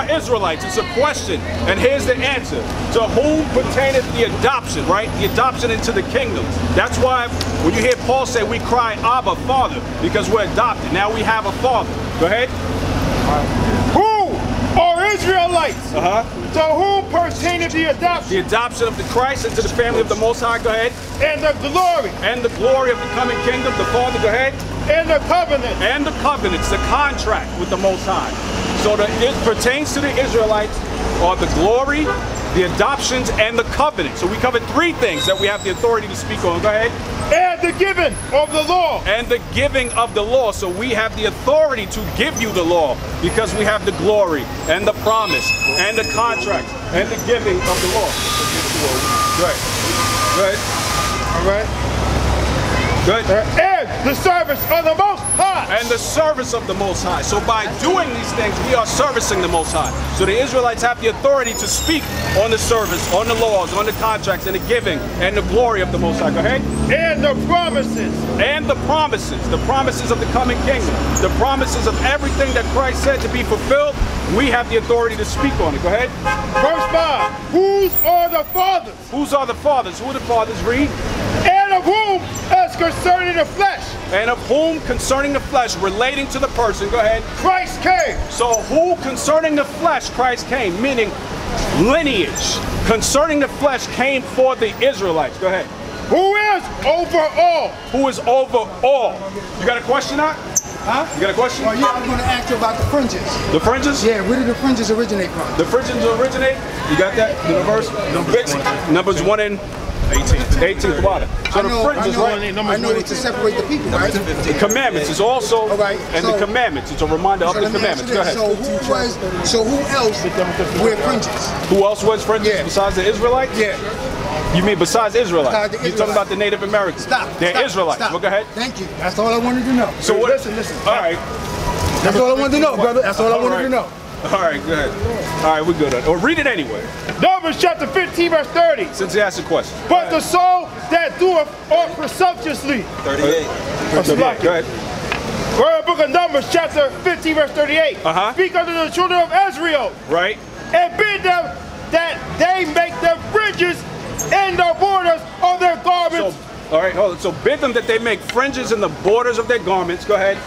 are Israelites? It's a question, and here's the answer. To whom pertaineth the adoption, right? The adoption into the kingdom. That's why when you hear Paul say we cry, Abba, Father, because we're adopted. Now we have a father. Go ahead. Who are Israelites? To whom pertaineth the adoption? The adoption of the Christ into the family of the Most High. Go ahead. And the glory. And the glory of the coming kingdom. The Father. Go ahead. And the covenant. And the covenants, the contract with the Most High. So it pertains to the Israelites are the glory, the adoptions, and the covenant. So we covered three things that we have the authority to speak on. Go ahead. And the giving of the law. And the giving of the law. So we have the authority to give you the law because we have the glory and the promise and the contract and the giving of the law. Right. Right. All right. Good. And the service of the Most High. And the service of the Most High. So by doing these things, we are servicing the Most High. So the Israelites have the authority to speak on the service, on the laws, on the contracts, and the giving, and the glory of the Most High. Go ahead. And the promises. And the promises of the coming kingdom. The promises of everything that Christ said to be fulfilled, we have the authority to speak on it. Go ahead. Verse 5. Whose are the fathers? Whose are the fathers? Who are the fathers? Read. And of whom as concerning the flesh. And of whom concerning the flesh, relating to the person. Go ahead. Christ came. So who concerning the flesh Christ came, meaning lineage concerning the flesh came for the Israelites. Go ahead. Who is over all? Who is over all? You got a question, Doc? Huh? You got a question? Oh yeah, I'm going to ask you about the fringes. The fringes? Yeah, where did the fringes originate from? The fringes originate? You got that? The verse? Numbers 1 and 18th water. So the fringes, right? I know it's to separate the people, right? The commandments is also, right. And the commandments. It's a reminder of the commandments. Go ahead. So who else wear fringes? Who else wears fringes besides the Israelites? Yeah. You mean besides Israelites? You're talking about the Native Americans. They're Israelites. Stop. Well, go ahead. Thank you. That's all I wanted to know. So what? Listen. All right. That's all I wanted to know, brother. That's all I wanted to know. All right, go ahead. All right, we're good. Or read it anyway. Numbers chapter 15, verse 30. Since he asked a question. But the soul that doeth aught presumptuously. 38. Go ahead. We're in the book of Numbers chapter 15, verse 38. Speak unto the children of Israel. Right. And bid them that they make the fringes in the borders of their garments. So, all right, hold on. So bid them that they make fringes in the borders of their garments. Go ahead.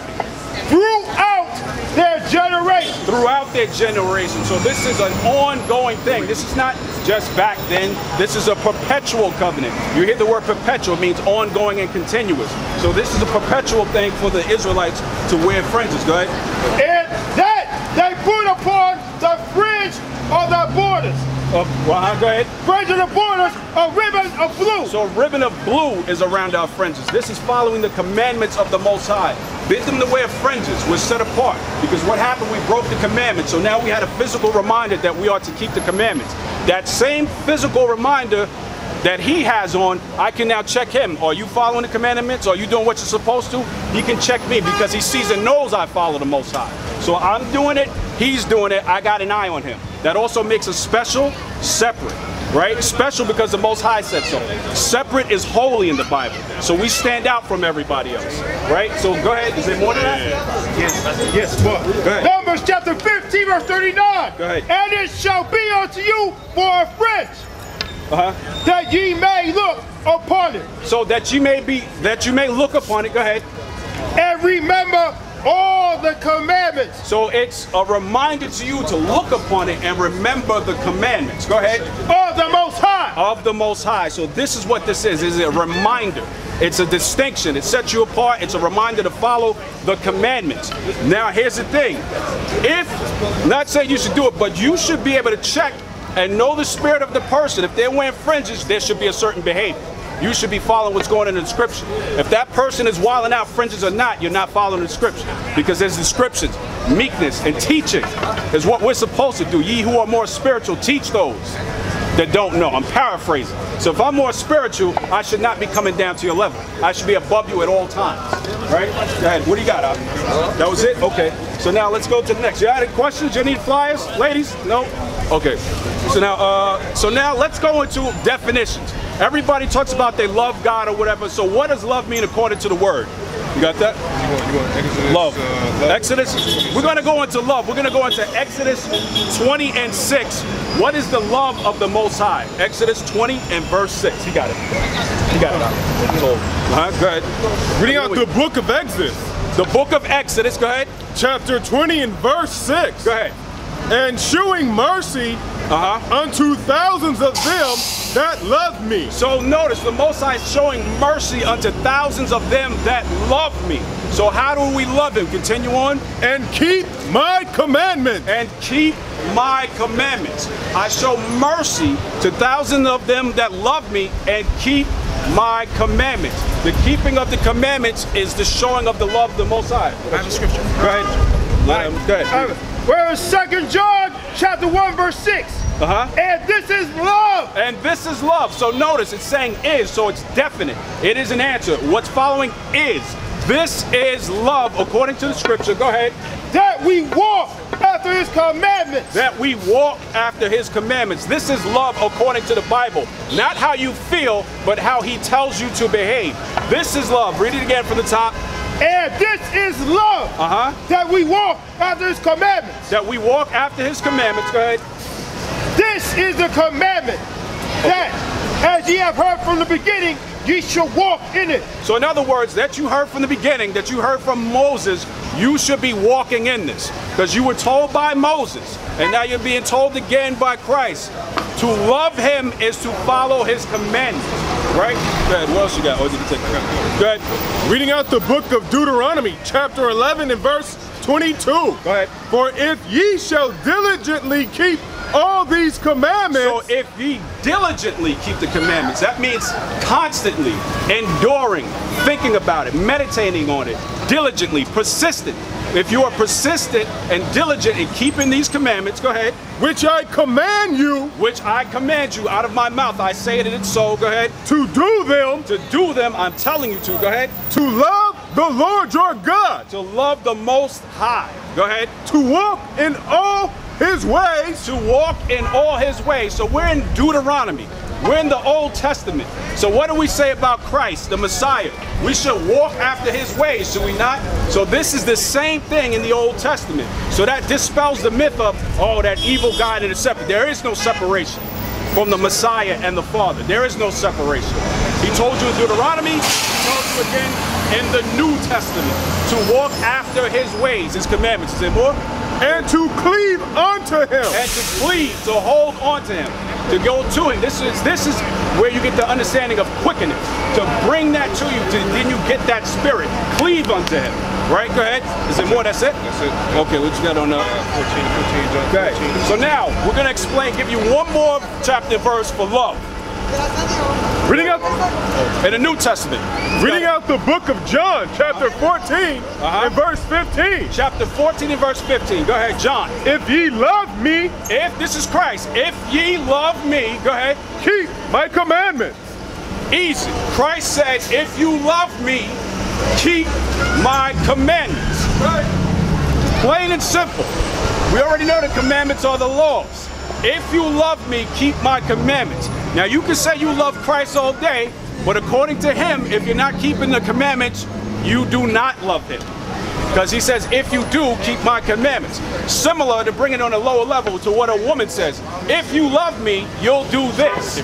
Throughout their generation. Throughout their generation. So this is an ongoing thing. This is not just back then. This is a perpetual covenant. You hear the word perpetual, it means ongoing and continuous. So this is a perpetual thing for the Israelites to wear fringes. Go ahead. And that they put upon the fringe of the borders. Go ahead. Fringe of the borders, a ribbon of blue. So a ribbon of blue is around our fringes. This is following the commandments of the Most High. Bid them to wear fringes. We're set apart. Because what happened, we broke the commandments. So now we had a physical reminder that we are to keep the commandments. That same physical reminder that he has on, I can now check him. Are you following the commandments? Are you doing what you're supposed to? He can check me because he sees and knows I follow the Most High. So I'm doing it, he's doing it, I got an eye on him. That also makes us special, separate, right? Special because the Most High said so. Separate is holy in the Bible. So we stand out from everybody else, right? So go ahead, is there more to that? Yes, more. Go ahead. Numbers chapter 15, verse 39. Go ahead. And it shall be unto you for a fringe. That ye may look upon it. So that you may look upon it. Go ahead. And remember all the commandments. So it's a reminder to you to look upon it and remember the commandments. Go ahead. Of the Most High. Of the Most High. So this is what this is. It's a reminder. It's a distinction. It sets you apart. It's a reminder to follow the commandments. Now here's the thing. Not saying you should do it, but you should be able to check and know the spirit of the person. If they're wearing fringes, there should be a certain behavior. You should be following what's going on in the scripture. If that person is wilding out fringes or not, you're not following the scripture. Because there's descriptions, meekness, and teaching is what we're supposed to do. Ye who are more spiritual, teach those that don't know. I'm paraphrasing. So if I'm more spiritual, I should not be coming down to your level. I should be above you at all times. Right? Go ahead. What do you got, Al? That was it? Okay. So now let's go to the next. You got any questions? You need flyers? Ladies? No? Okay. So now let's go into definitions. Everybody talks about they love God or whatever. So what does love mean according to the word? You got that? You want Exodus? Love. Exodus. We're going to go into love. We're going to go into Exodus 20 and 6. What is the love of the Most High? Exodus 20 and verse 6. He got it. He got it. Go ahead. Reading out the book of Exodus. The book of Exodus. Go ahead. Chapter 20 and verse 6. Go ahead. And shewing mercy unto thousands of them that love me. So notice the Most High is showing mercy unto thousands of them that love me. So how do we love him? Continue on. And keep my commandments. And keep my commandments. I show mercy to thousands of them that love me and keep my commandments. The keeping of the commandments is the showing of the love of the Most High. I have a scripture. Go ahead. Go ahead. Whereas 2 John chapter 1 verse 6. And this is love. And this is love. So notice it's saying is, so it's definite. It is an answer. What's following is. This is love according to the scripture. Go ahead. That we walk after his commandments. That we walk after his commandments. This is love according to the Bible. Not how you feel, but how he tells you to behave. This is love. Read it again from the top. And this is love. That we walk after his commandments. That we walk after his commandments. Go ahead. This is the commandment that, as ye have heard from the beginning, ye shall walk in it. So in other words, that you heard from the beginning, that you heard from Moses, you should be walking in this. Because you were told by Moses, and now you're being told again by Christ. To love him is to follow his commandments. Right? Go ahead. What else you got? Oh, you can take it. Go ahead. Reading out the book of Deuteronomy, chapter 11 and verse 22. Go ahead. For if ye shall diligently keep all these commandments. So if ye diligently keep the commandments, that means constantly, enduring, thinking about it, meditating on it, diligently, persistent. If you are persistent and diligent in keeping these commandments, go ahead. Which I command you. Which I command you out of my mouth. I say it and it's so. Go ahead. To do them. To do them. I'm telling you to. Go ahead. To love the Lord your God. To love the Most High. Go ahead. To walk in all his ways. To walk in all his ways. So we're in Deuteronomy. We're in the Old Testament. So what do we say about Christ, the Messiah? We should walk after his ways, should we not? So this is the same thing in the Old Testament. So that dispels the myth of, oh, that evil guy that is separate. There is no separation from the Messiah and the Father. There is no separation. He told you in Deuteronomy, he told you again in the New Testament to walk after his ways, his commandments. Is there more? And to cleave unto him. And to cleave, to hold on to him, to go to him. This is where you get the understanding of quickening. To bring that to you, then you get that spirit. Cleave unto him. Right? Go ahead. Is there more? That's it? That's it. Okay, what you got on 14, John 14. Okay. So now, we're going to explain, give you one more chapter verse for love. Reading out in the New Testament. Reading out the book of John, chapter 14 and verse 15. Chapter 14 and verse 15. Go ahead, John. If ye love me. If, this is Christ. If ye love me, go ahead. Keep my commandments. Easy. Christ said, if you love me, keep my commandments. Right. Plain and simple. We already know the commandments are the laws. If you love me, keep my commandments. Now you can say you love Christ all day, but according to him, if you're not keeping the commandments, you do not love him. Because he says, if you do, keep my commandments. Similar to bringing it on a lower level to what a woman says. If you love me, you'll do this.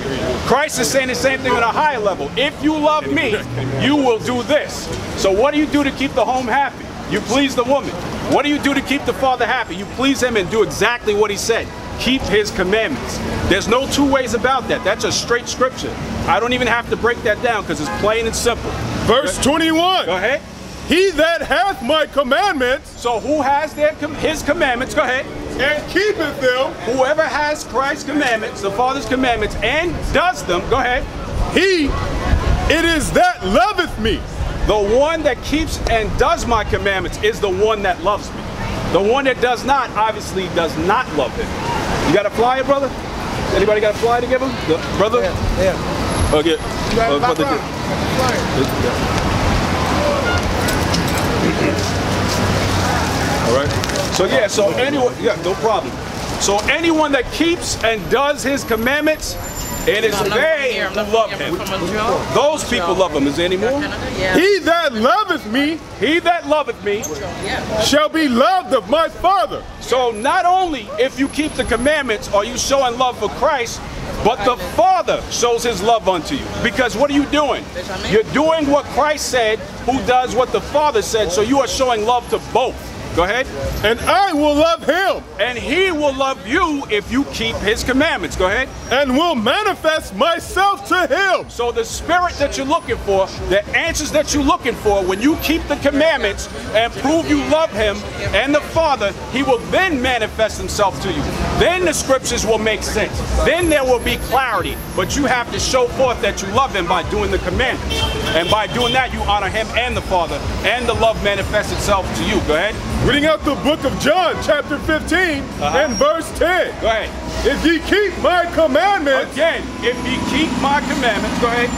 Christ is saying the same thing on a higher level. If you love me, you will do this. So what do you do to keep the home happy? You please the woman. What do you do to keep the father happy? You please him and do exactly what he said. Keep his commandments. There's no two ways about that. That's a straight scripture. I don't even have to break that down because it's plain and simple. Verse 21. Go ahead. He that hath my commandments. So who has his commandments? Go ahead. And keepeth them. Whoever has Christ's commandments, the Father's commandments, and does them. Go ahead. It is that loveth me. The one that keeps and does my commandments is the one that loves me. The one that does not, obviously, does not love him. You got a flyer, brother? Anybody got a flyer to give him? Brother? Yeah. Okay. You got a brother. All right. So yeah. So anyone, yeah, no problem. So anyone that keeps and does his commandments, It is they who love him. Those people love him. Is there any more? He that loveth me, shall be loved of my Father. So not only if you keep the commandments are you showing love for Christ, but the Father shows his love unto you. Because what are you doing? You're doing what Christ said, who does what the Father said, so you are showing love to both. Go ahead. And I will love him. And he will love you if you keep his commandments. Go ahead. And will manifest myself to him. So the spirit that you're looking for, the answers that you're looking for, when you keep the commandments and prove you love him and the Father, he will then manifest himself to you. Then the scriptures will make sense. Then there will be clarity. But you have to show forth that you love him by doing the commandments. And by doing that, you honor him and the Father. And the love manifests itself to you. Go ahead. Reading out the book of John, chapter 15, and verse 10. Go ahead. If ye keep my commandments. Again, if ye keep my commandments, go ahead.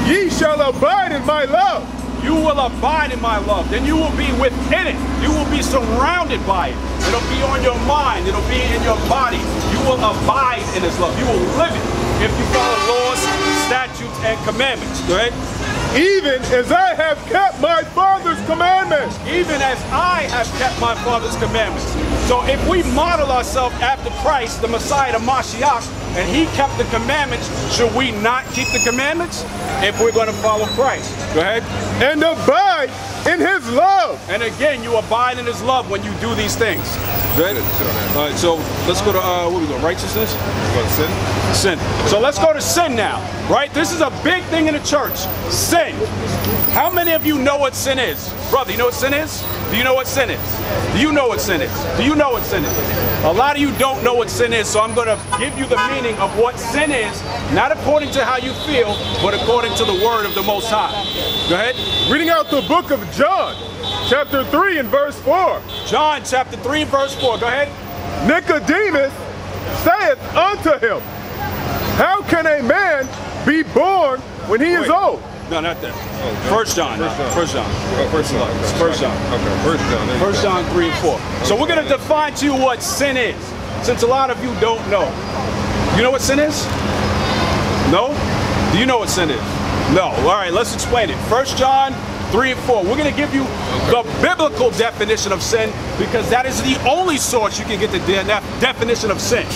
Ye shall abide in my love. You will abide in my love. Then you will be within it. You will be surrounded by it. It'll be on your mind. It'll be in your body. You will abide in his love. You will live it if you follow laws, statutes, and commandments. Go ahead. Even as I have kept my Father's commandments. Even as I have kept my Father's commandments. So if we model ourselves after Christ, the Messiah, the Yashiyah, and he kept the commandments, should we not keep the commandments if we're going to follow Christ? Go ahead. And abide in his love. And again, you abide in his love when you do these things. Good. All right, so let's go to, what we go, righteousness? Go to sin. Sin. So let's go to sin now, right? This is a big thing in the church. Sin. How many of you know what sin is? Brother, you know what sin is? Do you know what sin is? Do you know what sin is? Do you know what sin is? A lot of you don't know what sin is, so I'm going to give you the meaning of what sin is, not according to how you feel, but according to the word of the Most High. Go ahead. Reading out the book of John, chapter 3 and verse 4. John chapter 3 and verse 4. Go ahead. Nicodemus saith unto him, how can a man be born when he is old? No, not that. First John. First John. First John. Okay, First John 3 and 4. So we're going to define to you what sin is, since a lot of you don't know. You know what sin is? No? Do you know what sin is? No. All right, let's explain it. First John 3 and 4. We're going to give you the biblical definition of sin, because that is the only source you can get the definition of sin.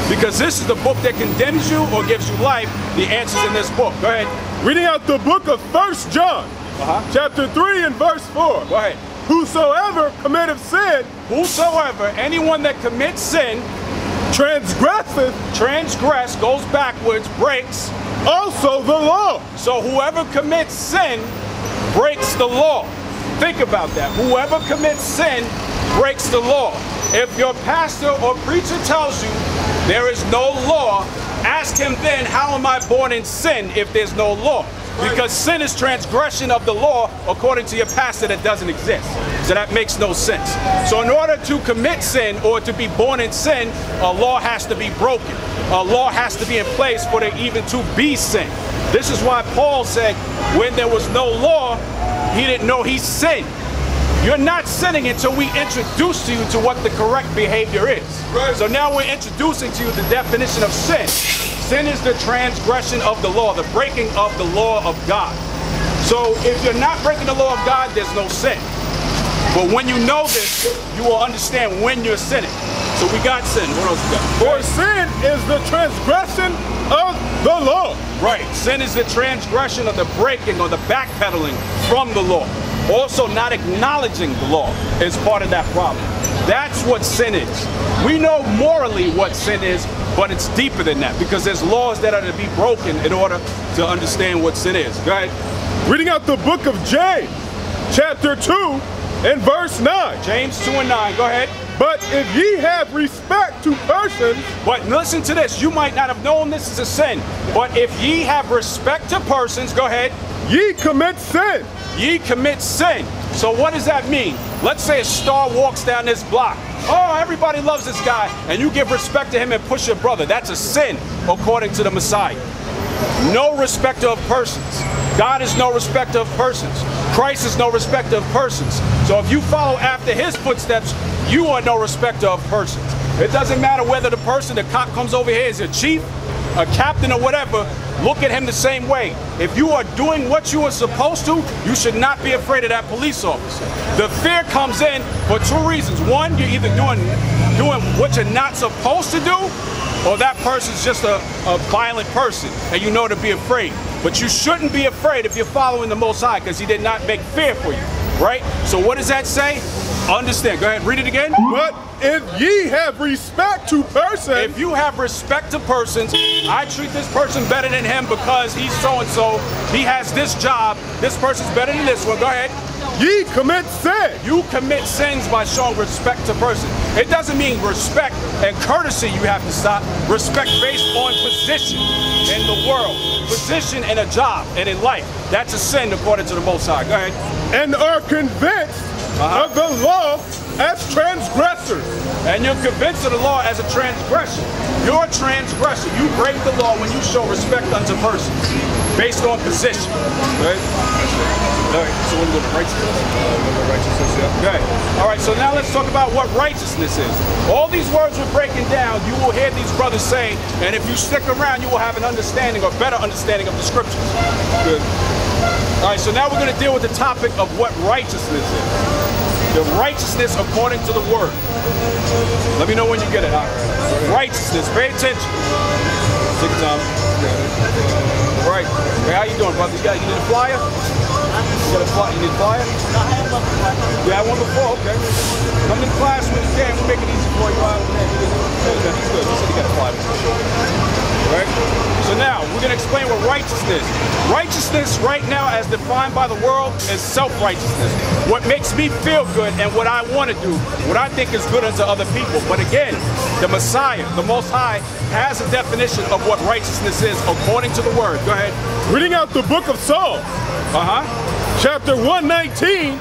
Because this is the book that condemns you or gives you life. The answer's in this book. Go ahead. Reading out the book of 1 John, chapter 3 and verse 4. Go ahead. Whosoever committeth sin, whosoever, anyone that commits sin, transgress, goes backwards, breaks also the law. So whoever commits sin breaks the law. Think about that. Whoever commits sin breaks the law. If your pastor or preacher tells you there is no law, ask him then, how am I born in sin if there's no law? Because sin is transgression of the law according to your pastor that doesn't exist. So that makes no sense. So in order to commit sin or to be born in sin, a law has to be broken. A law has to be in place for there even to be sin. This is why Paul said when there was no law, he didn't know he sinned. You're not sinning until we introduce to you to what the correct behavior is. Right. So now we're introducing to you the definition of sin. Sin is the transgression of the law, the breaking of the law of God. So if you're not breaking the law of God, there's no sin. But when you know this, you will understand when you're sinning. So we got sin. What else we got? For sin is the transgression of the law. Right. Sin is the transgression of the breaking or the backpedaling from the law. Also, not acknowledging the law is part of that problem. That's what sin is. We know morally what sin is, but it's deeper than that, because there's laws that are to be broken in order to understand what sin is. Go ahead. Reading out the book of James, chapter 2 and verse 9. James 2 and 9. Go ahead. But if ye have respect to persons. But listen to this. You might not have known this is a sin. But if ye have respect to persons, go ahead. Ye commit sin. Ye commit sin. So what does that mean? Let's say a star walks down this block. Oh, everybody loves this guy. And you give respect to him and push your brother. That's a sin according to the Messiah. No respecter of persons. God is no respecter of persons. Christ is no respecter of persons. So if you follow after his footsteps, you are no respecter of persons. It doesn't matter whether the person, the cop comes over here, is a chief, a captain or whatever, look at him the same way. If you are doing what you are supposed to, you should not be afraid of that police officer. The fear comes in for two reasons. One, you're either doing what you're not supposed to do, or that person's just a violent person and you know to be afraid. But you shouldn't be afraid if you're following the Most High, because he did not make fear for you, right? So what does that say? Understand. Go ahead, read it again. But if ye have respect to persons. If you have respect to persons, I treat this person better than him because he's so-and-so, he has this job, this person's better than this one. Go ahead. Ye commit sin. You commit sins by showing respect to person. It doesn't mean respect and courtesy you have to stop. Respect based on position in the world, position in a job and in life. That's a sin according to the Most High. Go ahead. And are convinced of the law as transgressors. And you're convinced of the law as a transgression. You're a transgressor. You break the law when you show respect unto persons based on position. Right? All right. So we're going to righteousness. Yeah. Okay. All right. So now let's talk about what righteousness is. All these words we're breaking down, you will hear these brothers say, and if you stick around, you will have an understanding or better understanding of the scriptures. Good. All right. So now we're going to deal with the topic of what righteousness is. The righteousness according to the word. Let me know when you get it. Righteousness. Pay attention. Take your time. All right. Hey, how you doing, brother? You need a flyer? You got a flyer? You need a flyer? You had one before? Okay. Come to the class when you can. We'll make it easy for you. He's good. He said he got a flyer. All right. So now we're going to explain what righteousness is. Righteousness right now as defined by the world is self-righteousness. What makes me feel good and what I want to do, what I think is good unto other people. But again, the Messiah, the Most High, has a definition of what righteousness is according to the word. Go ahead. Reading out the book of Psalms. Chapter 119,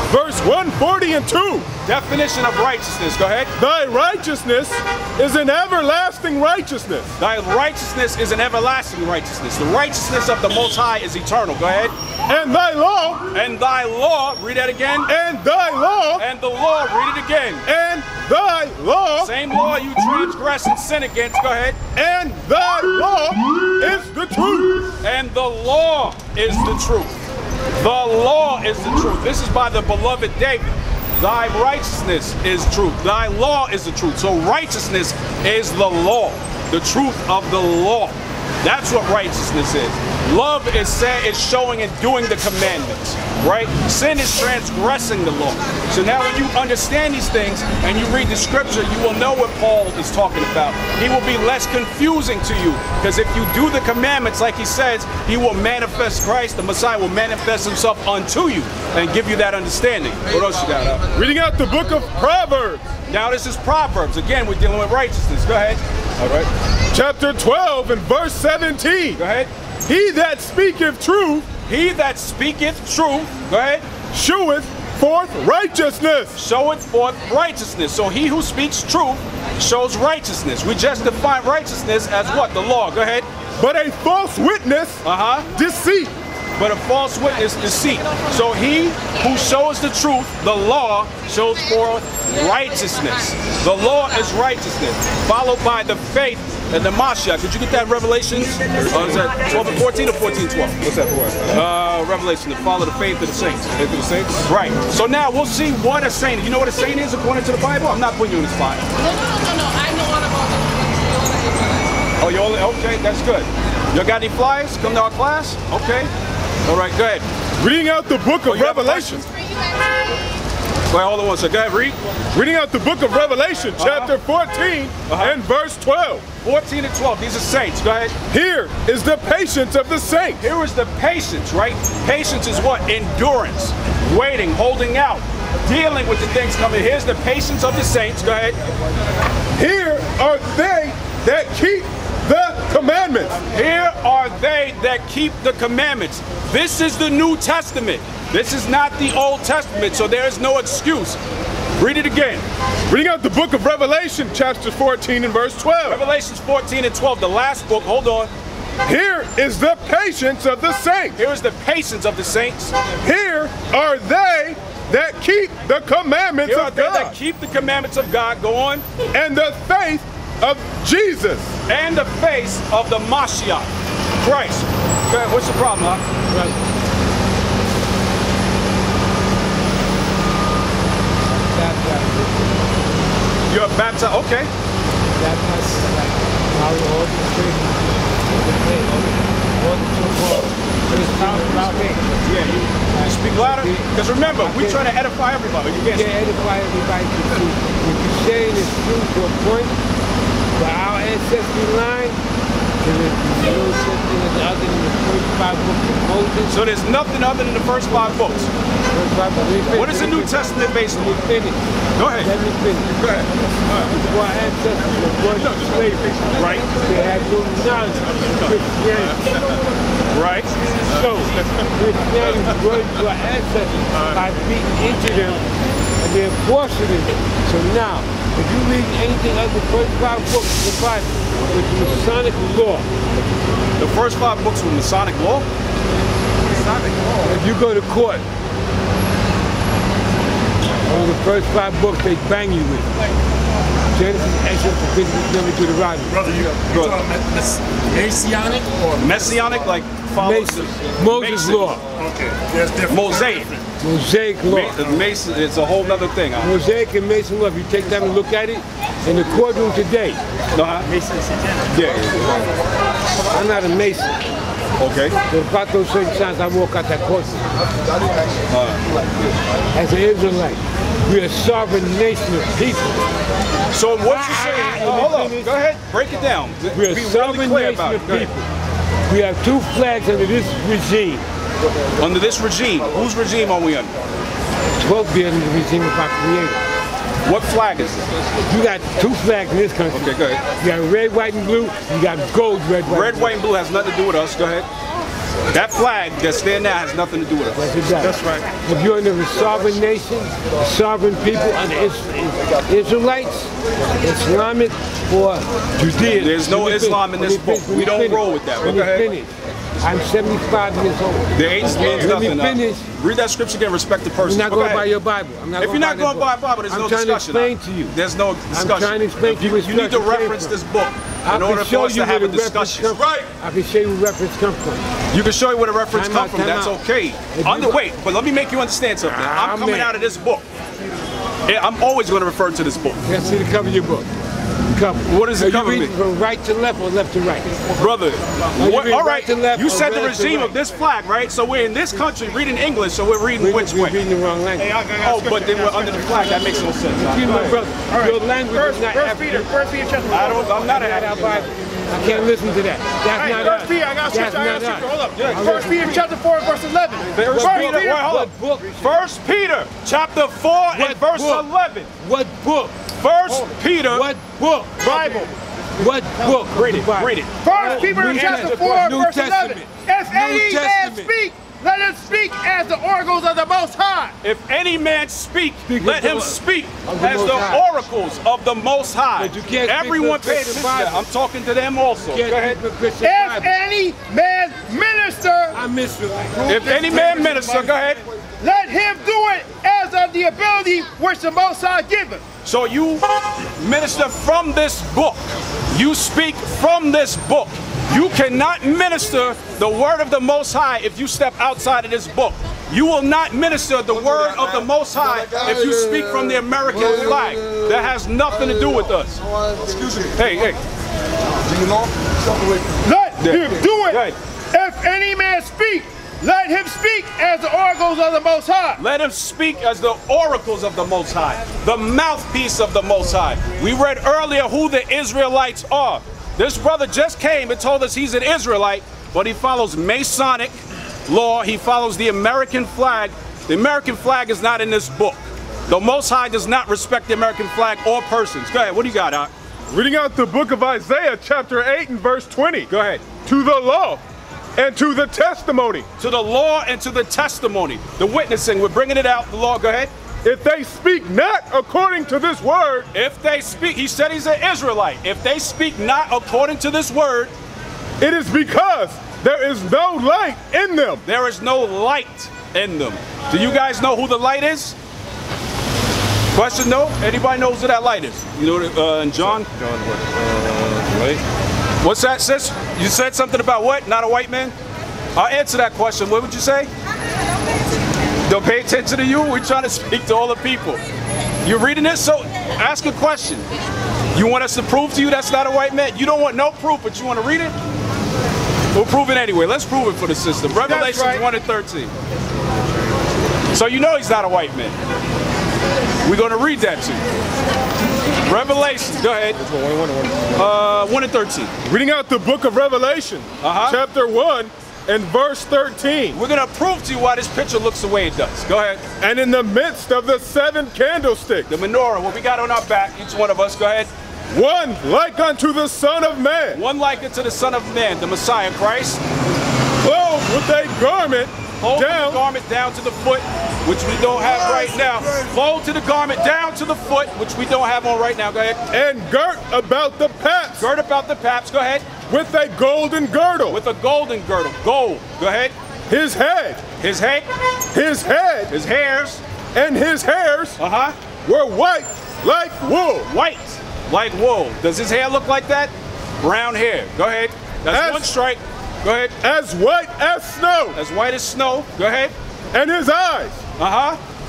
verse 140 and 2. Definition of righteousness. Go ahead. Thy righteousness is an everlasting righteousness. Thy righteousness is an everlasting righteousness. The righteousness of the Most High is eternal. Go ahead. And thy law. And thy law. Read that again. And thy law. And the law. Read it again. And thy law. Same law you transgress and sin against. Go ahead. And thy law is the truth. And the law is the truth. The law is the truth. This is by the beloved David. Thy righteousness is truth. Thy law is the truth. So righteousness is the law. The truth of the law. That's what righteousness is. Love is showing and doing the commandments, right? Sin is transgressing the law. So now when you understand these things and you read the scripture, you will know what Paul is talking about. He will be less confusing to you, because if you do the commandments like he says, he will manifest Christ, the Messiah will manifest himself unto you and give you that understanding. What else you got? Reading out the book of Proverbs. Now this is Proverbs. Again, we're dealing with righteousness. Go ahead. All right. Chapter 12 and verse 17. Go ahead. He that speaketh truth. He that speaketh truth. Go ahead. Showeth forth righteousness. Showeth forth righteousness. So he who speaks truth shows righteousness. We just define righteousness as what? The law. Go ahead. But a false witness. Deceit. But a false witness, deceit. So he who shows the truth, the law, shows forth righteousness. The law is righteousness, followed by the faith and the Yashiyah. Could you get that Revelation? Is that 12 and 14 or 14 and 12? What's that for? Revelation, to follow the faith of the saints. Faith of the saints? Right. So now we'll see what a saint is. You know what a saint is according to the Bible? I'm not putting you in the spot. No. I know all about it. Oh, you only, okay, that's good. You got any flyers? Come to our class? Okay. All right, go ahead. Reading out the book of Revelation. Wait, hold on one second. Go ahead, read. Reading out the book of Revelation, chapter 14 and verse 12. 14 and 12. These are saints. Go ahead. Here is the patience of the saints. Here is the patience, right? Patience is what? Endurance. Waiting, holding out, dealing with the things coming. Here's the patience of the saints. Go ahead. Here are they that keep the commandments. Here are they that keep the commandments. This is the New Testament. This is not the Old Testament, so there is no excuse. Read it again. Reading out the book of Revelation, chapter 14 and verse 12. Revelations 14 and 12, the last book. Hold on. Here is the patience of the saints. Here is the patience of the saints. Here are they that keep the commandments Here are of they God. that keep the commandments of God. Go on. And the faith of Jesus. And the face of the Mashiach, Christ. Okay, what's the problem, huh? Right. You're baptized, okay. Baptized like all the churches, all the so-called. Yeah, you speak louder. Because remember, we're trying to edify everybody. You can't edify everybody. If you're saying it's true to a point, but our ancestry line, there's no such thing as other than the first 5 books of Moses. So there's nothing other than the first 5 books. What is the New Testament based on? Let me finish. Go ahead. Let me finish. Go ahead. Our ancestors were brought to slavery. Right. They had no knowledge of Christianity. Right. So, Christianity was brought to our ancestors by beating into them and they're forcing it. So now, if you read anything other than the first 5 books of the Bible, with Masonic law. The first 5 books were Masonic law? Masonic law. If you go to court, one of the first 5 books they bang you with. Genesis, Exodus, Leviticus, Number, Deuteronomy. Brother, you talking Messianic or Messianic, like follows Moses law. Okay, that's different. Mosaic. Mosaic law. Mason, it's a whole other thing. Huh? Mosaic and Mason law. If you take time and look at it in the courtroom today. Mason is yeah. I'm not a Mason. Okay. But about those certain times I walk out that courtroom. As an Israelite, we're a sovereign nation of people. So what you saying? Hold on. Go ahead. Break it down. We're a sovereign nation of people. We have 2 flags under this regime. Under this regime? Whose regime are we under? 12 be under the regime of our Creator. What flag is it? You got 2 flags in this country. Okay, go ahead. You got red, white, and blue. You got gold, red, white. Red, white, and blue has nothing to do with us. Go ahead. That flag that's there now has nothing to do with us. Yes, it does. That's right. If you're under a sovereign nation, a sovereign people, under Israelites, Islamic, or Judaism. There's no Islam in this book. We don't roll with that. Let me finish. I'm 75 years old. The age means nothing. Let me finish. Read that scripture again. Respect the person. You're not going by your Bible. If you're not going by Bible, there's no discussion. I'm trying to explain to you. There's no discussion. I'm trying to explain to you. You need to reference this book in order for us to have a discussion. Right. I can show you where reference comes from. You can show you where the reference comes from. That's okay. Wait, but let me make you understand something. I'm coming out of this book. I'm always going to refer to this book. Let's see the cover of your book. Cover. What does it cover me? From right to left or left to right? Brother, all right, you said the regime of this flag, right? So we're in this country reading English, so we're reading which way? We're reading the wrong language. But then we're under the flag. That makes no sense. You know, brother, your language is not African. First Peter chapter 4. I'm not an African. I can't listen to that. That's not us. First Peter, I got That's not us. hold up. First Peter chapter 4 verse 11. First Peter chapter 4 and verse 11. What book? First Peter. What book? Bible. What book? Read it. Read it. First Peter chapter 4 verse 11. If any man speak, let him speak as the oracles of the Most High. If any man speak, let him speak as the oracles of the Most High. Everyone pay attention to that. I'm talking to them also. Go ahead. If any man minister, if any man minister, go ahead. Let him do it as of the ability which the Most High giveth. So you minister from this book. You speak from this book. You cannot minister the word of the Most High if you step outside of this book. You will not minister the word of the Most High if you speak from the American flag. That has nothing to do with us. Excuse me. Hey. Do you know? Let him do it. If any man speak, let him speak as the oracles of the Most High. Let him speak as the oracles of the Most High, the mouthpiece of the Most High. We read earlier who the Israelites are. This brother just came and told us he's an Israelite, but he follows Masonic law. He follows the American flag. The American flag is not in this book. The Most High does not respect the American flag or persons. Go ahead. What do you got, Doc? Reading out the book of Isaiah, chapter 8 and verse 20. Go ahead. To the law and to the testimony. To the law and to the testimony. The witnessing, we're bringing it out. The law, go ahead. If they speak not according to this word. If they speak, he said he's an Israelite. If they speak not according to this word. It is because there is no light in them. There is no light in them. Do you guys know who the light is? Question, no? Anybody knows who that light is? You know, and John? John what? Light? What's that, sis? You said something about what? Not a white man? I'll answer that question. What would you say? Don't pay attention to you? We're trying to speak to all the people. You're reading this? So ask a question. You want us to prove to you that's not a white man? You don't want no proof, but you want to read it? We'll prove it anyway. Let's prove it for the system. Revelation 1:13. So you know he's not a white man. We're going to read that to you. Revelation, go ahead. 1:13. Reading out the book of Revelation, chapter 1 and verse 13. We're going to prove to you why this picture looks the way it does. Go ahead. And in the midst of the 7 candlesticks, the menorah, what we got on our back, each one of us, go ahead. One like unto the Son of Man. One like unto the Son of Man, the Messiah Christ. Clothed with a garment down. The garment down to the foot, which we don't have right now. Clothed to the garment down to the foot, which we don't have on right now. Go ahead. And girt about the paps. Girt about the paps. Go ahead. With a golden girdle. With a golden girdle. Gold. Go ahead. His head. His head. His head. His hairs. And his hairs were white like wool. White like wool. Does his hair look like that? Brown hair. Go ahead. That's one strike. Go ahead. As white as snow. As white as snow. Go ahead. And his eyes.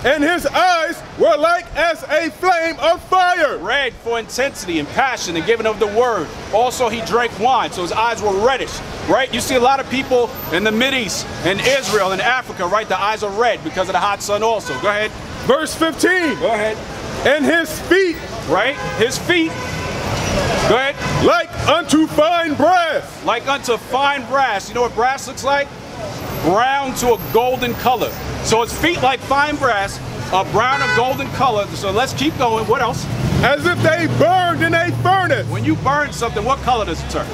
And his eyes were like as a flame of fire. Red for intensity and passion and giving of the word. Also, he drank wine, so his eyes were reddish, right? You see a lot of people in the Mideast and Israel and Africa, right? The eyes are red because of the hot sun also. Go ahead. Verse 15. Go ahead. And his feet. Right? His feet. Go ahead. Like unto fine brass. Like unto fine brass. You know what brass looks like? Brown to a golden color. So his feet like fine brass, a brown or golden color. So let's keep going. What else? As if they burned in a furnace. When you burn something, what color does it turn?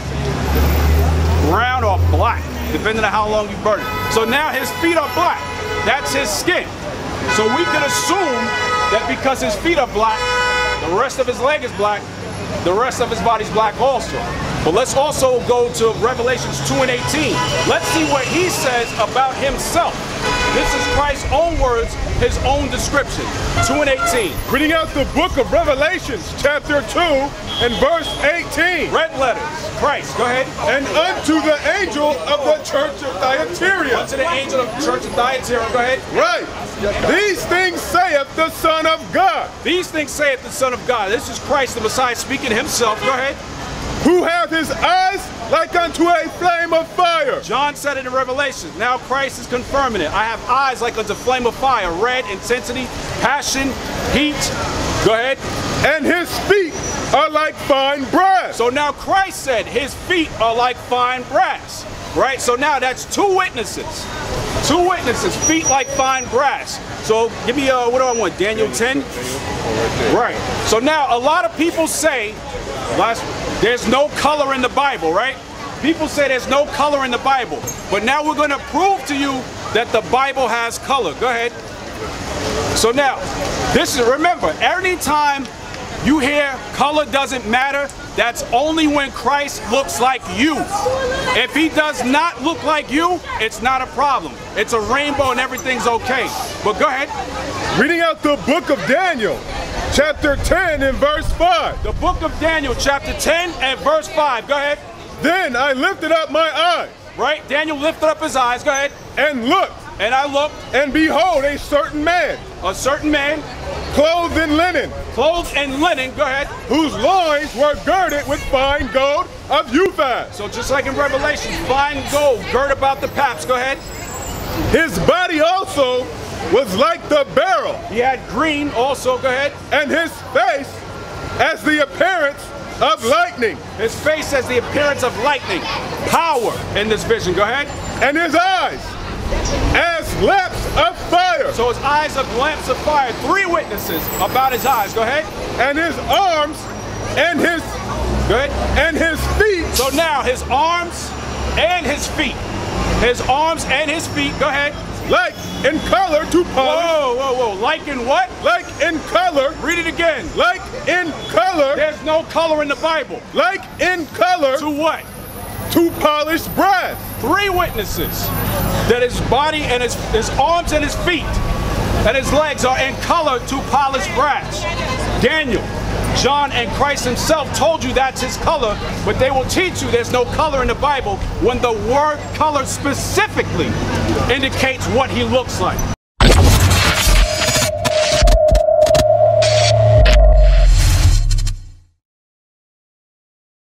Brown or black, depending on how long you burn it. So now his feet are black. That's his skin. So we can assume that because his feet are black, the rest of his leg is black, the rest of his body's black also. But let's also go to Revelations 2:18. Let's see what he says about himself. This is Christ's own words, his own description. 2:18. Reading out the book of Revelations, chapter 2 and verse 18. Red letters. Christ, go ahead. And unto the angel of the church of Thyatira. Unto the angel of the church of Thyatira, go ahead. Right. These things saith the Son of God. These things saith the Son of God. This is Christ the Messiah speaking himself. Go ahead. Who hath his eyes like unto a flame of fire. John said it in Revelation. Now Christ is confirming it. I have eyes like unto flame of fire. Red, intensity, passion, heat. Go ahead. And his feet are like fine brass. So now Christ said his feet are like fine brass. Right? So now that's two witnesses. Two witnesses, feet like fine brass. So give me, what do I want, Daniel 10? Right. So now a lot of people say, there's no color in the Bible, right? People say there's no color in the Bible. But now we're going to prove to you that the Bible has color. Go ahead. So now, this is, remember, anytime you hear color doesn't matter, that's only when Christ looks like you. If he does not look like you, it's not a problem. It's a rainbow and everything's okay. But go ahead. Reading out the book of Daniel, chapter 10 and verse 5. The book of Daniel, chapter 10 and verse 5. Go ahead. Then I lifted up my eyes. Right? Daniel lifted up his eyes. Go ahead. And looked. And I looked. And behold, a certain man. A certain man. Clothed in linen. Clothed in linen. Go ahead. Whose loins were girded with fine gold of Uphaz. So just like in Revelation, fine gold girt about the paps. Go ahead. His body also was like the beryl. He had green also. Go ahead. And his face as the appearance of lightning. His face has the appearance of lightning. Power in this vision. Go ahead. And his eyes as lamps of fire. So his eyes are lamps of fire. Three witnesses about his eyes. Go ahead. And his arms and his good and his feet. So now his arms and his feet. His arms and his feet. Go ahead. Like in color to polish. Whoa, whoa, whoa. Like in what? Like in color. Read it again. Like in color. There's no color in the Bible. Like in color. To what? To polished brass. Three witnesses that his body and his arms and his feet and his legs are in color to polished brass. Daniel, John, and Christ himself told you that's his color, but they will teach you there's no color in the Bible when the word color specifically indicates what he looks like.